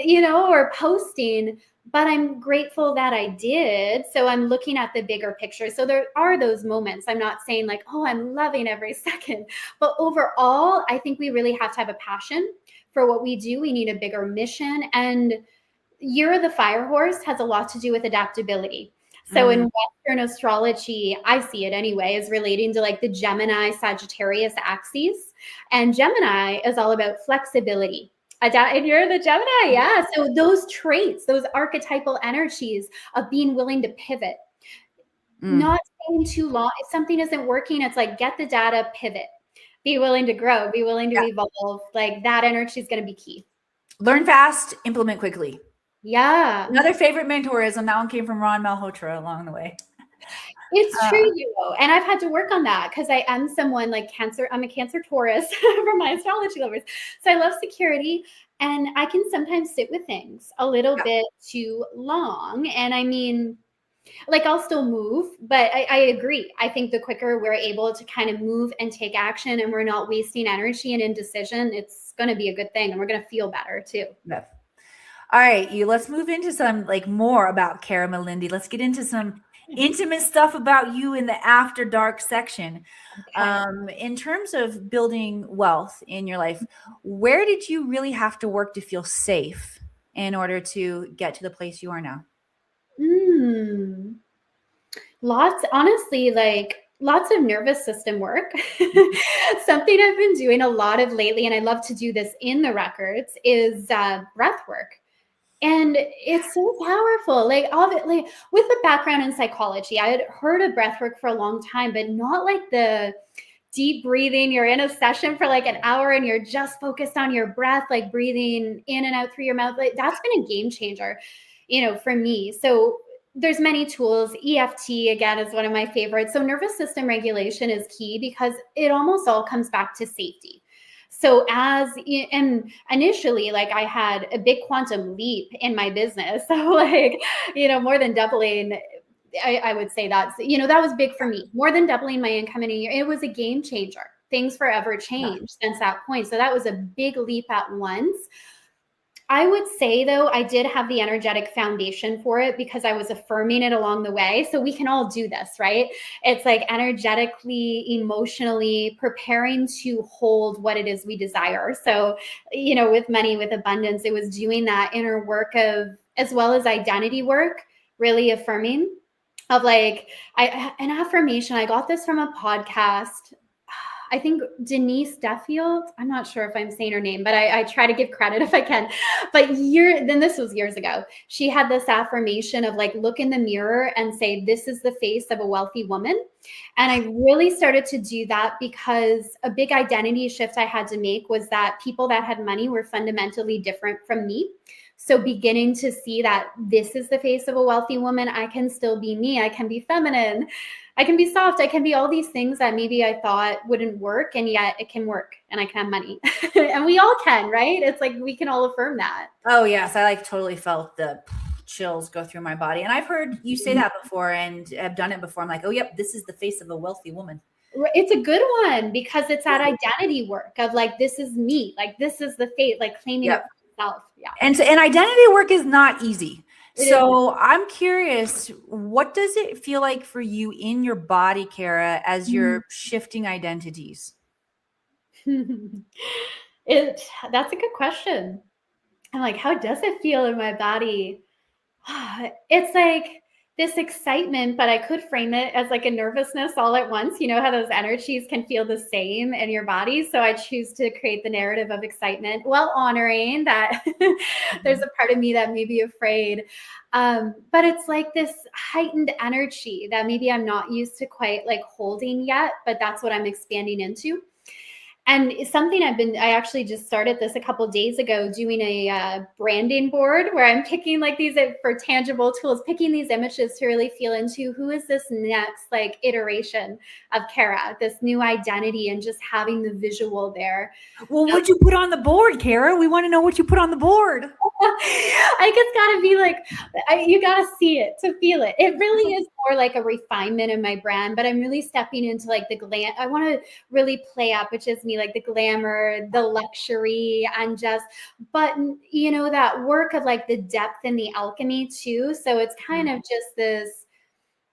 you know, or posting, but I'm grateful that I did. So I'm looking at the bigger picture. So there are those moments. I'm not saying like, oh, I'm loving every second, but overall, I think we really have to have a passion for what we do. We need a bigger mission, and Year of the Fire Horse has a lot to do with adaptability. So in Western astrology, I see it anyway, is relating to like the Gemini Sagittarius axes. And Gemini is all about flexibility. And you're the Gemini, yeah. So those traits, those archetypal energies of being willing to pivot, not staying too long. If something isn't working, it's like get the data, pivot, be willing to grow, be willing to evolve. Like that energy is going to be key. Learn fast, implement quickly. Yeah. Another favorite mentorism. That one came from Ron Malhotra along the way. It's true, you know, and I've had to work on that because I am someone like Cancer. I'm a Cancer Taurus for my astrology lovers. So I love security, and I can sometimes sit with things a little bit too long. And I mean, Like I'll still move, but I agree. I think the quicker we're able to kind of move and take action and we're not wasting energy and indecision, it's going to be a good thing. And we're going to feel better too. Yeah. All right, let's move into some like more about Kara Melendy. Let's get into some intimate stuff about you in the after dark section. Okay. In terms of building wealth in your life, where did you really have to work to feel safe in order to get to the place you are now? Honestly, like lots of nervous system work. Something I've been doing a lot of lately, and I love to do this in the records, is breath work. And it's so powerful. Like with a background in psychology, I had heard of breath work for a long time, but not like the deep breathing. You're in a session for like an hour and you're just focused on your breath, like breathing in and out through your mouth. Like that's been a game changer, for me. So there's many tools. EFT again is one of my favorites. So nervous system regulation is key because it almost all comes back to safety. So and initially, like I had a big quantum leap in my business. So like, more than doubling, I would say that was big for me, more than doubling my income in a year. It was a game changer. Things forever changed since that point. So that was a big leap at once. I would say, though, I did have the energetic foundation for it because I was affirming it along the way. So we can all do this, right? It's like energetically, emotionally preparing to hold what it is we desire. So, with money, with abundance, it was doing that inner work as well as identity work, really affirming of like, an affirmation. I got this from a podcast. I think Denise Duffield. I'm not sure if I'm saying her name, but I try to give credit if I can. But then this was years ago. She had this affirmation of like, look in the mirror and say, this is the face of a wealthy woman. And I really started to do that because a big identity shift I had to make was that people that had money were fundamentally different from me. So beginning to see that this is the face of a wealthy woman, I can still be me. I can be feminine. I can be soft. I can be all these things that maybe I thought wouldn't work. And yet it can work and I can have money. And we all can, right? It's like we can all affirm that. Oh, yes. I like totally felt the chills go through my body. And I've heard you say that before and have done it before. I'm like, oh, yep, this is the face of a wealthy woman. It's a good one because it's that identity work of like, this is me. Like, this is the face, like claiming it for yourself. Yeah. And identity work is not easy. So I'm curious, what does it feel like for you in your body, Kara, as you're shifting identities? That's a good question. I'm like, how does it feel in my body? It's like this excitement, but I could frame it as like a nervousness all at once. You know how those energies can feel the same in your body. So I choose to create the narrative of excitement while honoring that there's a part of me that may be afraid. But it's like this heightened energy that maybe I'm not used to quite like holding yet, but that's what I'm expanding into. And it's something I actually just started this a couple of days ago, doing a branding board where I'm picking like these for tangible tools, picking these images to really feel into who is this next like iteration of Kara, this new identity, and just having the visual there. Well, what'd you put on the board, Kara? We want to know what you put on the board. I guess gotta be like, you gotta see it to feel it. It really is more like a refinement in my brand, but I'm really stepping into like the glam. I want to really play up, which is me, like the glamour, the luxury, and but that work of like the depth and the alchemy too. So it's kind of just this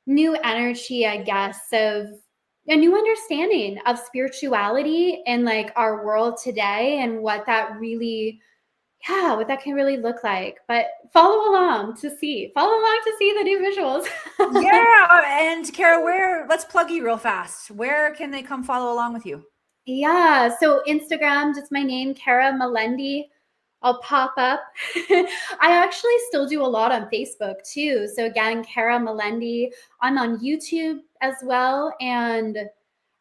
new energy, I guess, of a new understanding of spirituality in like our world today and what that can really look like. But follow along to see the new visuals. Yeah. And Kara, let's plug you real fast. Where can they come follow along with you? Yeah. So Instagram, just my name, Kara Melendy. I'll pop up. I actually still do a lot on Facebook too. So again, Kara Melendy. I'm on YouTube as well. And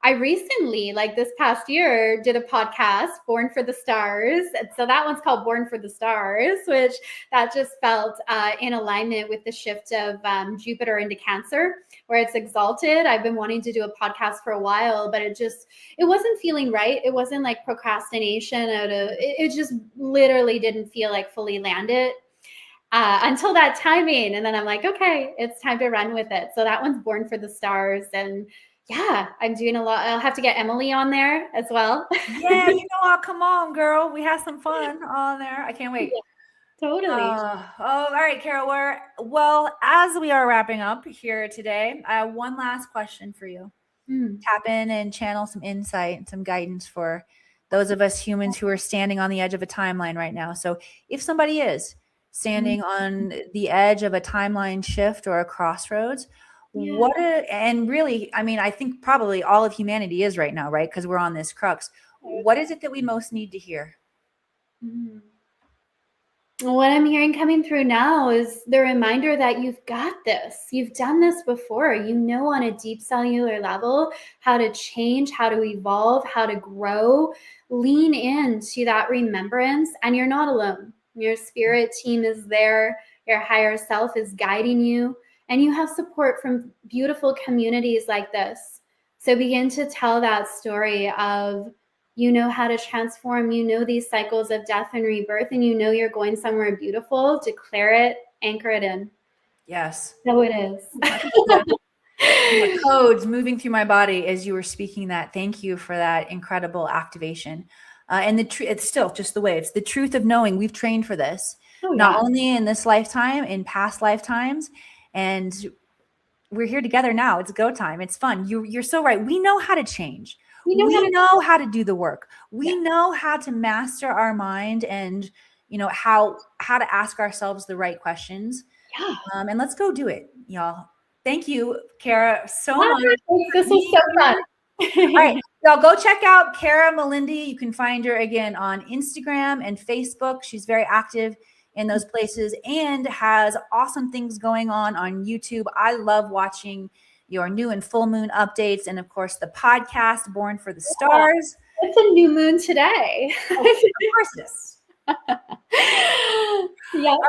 I recently, like this past year, did a podcast, Born for the Stars. And so that one's called Born for the Stars, which that just felt in alignment with the shift of Jupiter into Cancer, where it's exalted. I've been wanting to do a podcast for a while, but it wasn't feeling right. It wasn't like procrastination it just literally didn't feel like fully landed. until that timing. And then I'm like, okay, it's time to run with it. So that one's Born for the Stars. And yeah, I'm doing a lot. I'll have to get Emily on there as well. Yeah, you know what? Come on, girl. We had some fun on there. I can't wait. Yeah, totally. All right, Kara. Well, as we are wrapping up here today, I have one last question for you. Tap in and channel some insight and some guidance for those of us humans who are standing on the edge of a timeline right now. So if somebody is standing on the edge of a timeline shift or a crossroads, and really, I mean, I think probably all of humanity is right now, right? Because we're on this crux. What is it that we most need to hear? What I'm hearing coming through now is the reminder that you've got this. You've done this before. You know, on a deep cellular level, how to change, how to evolve, how to grow. Lean into that remembrance, and you're not alone. Your spirit team is there. Your higher self is guiding you, and you have support from beautiful communities like this. So begin to tell that story of, you know how to transform, you know these cycles of death and rebirth, and you know you're going somewhere beautiful. Declare it, anchor it in. Yes. So it is. The codes moving through my body as you were speaking that. Thank you for that incredible activation. And it's still just the way. It's the truth of knowing we've trained for this, not only in this lifetime, in past lifetimes. And we're here together now. It's go time. It's fun. You're so right. We know how to change. We know how to do the work. We know how to master our mind, and you know how to ask ourselves the right questions. Yeah. And let's go do it, y'all. Thank you, Kara, so much. This was so fun. All right, y'all, go check out Kara Melendy. You can find her again on Instagram and Facebook. She's very active in those places and has awesome things going on YouTube. I love watching your new and full moon updates, and of course the podcast Born for the Stars. It's a new moon today. Of course it is.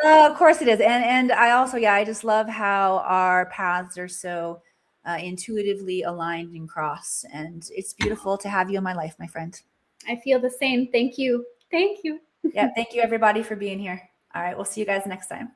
Of course it is. And I also, I just love how our paths are so intuitively aligned and cross, and it's beautiful to have you in my life, my friend. I feel the same. Thank you. Thank you. Yeah, thank you everybody for being here. All right, we'll see you guys next time.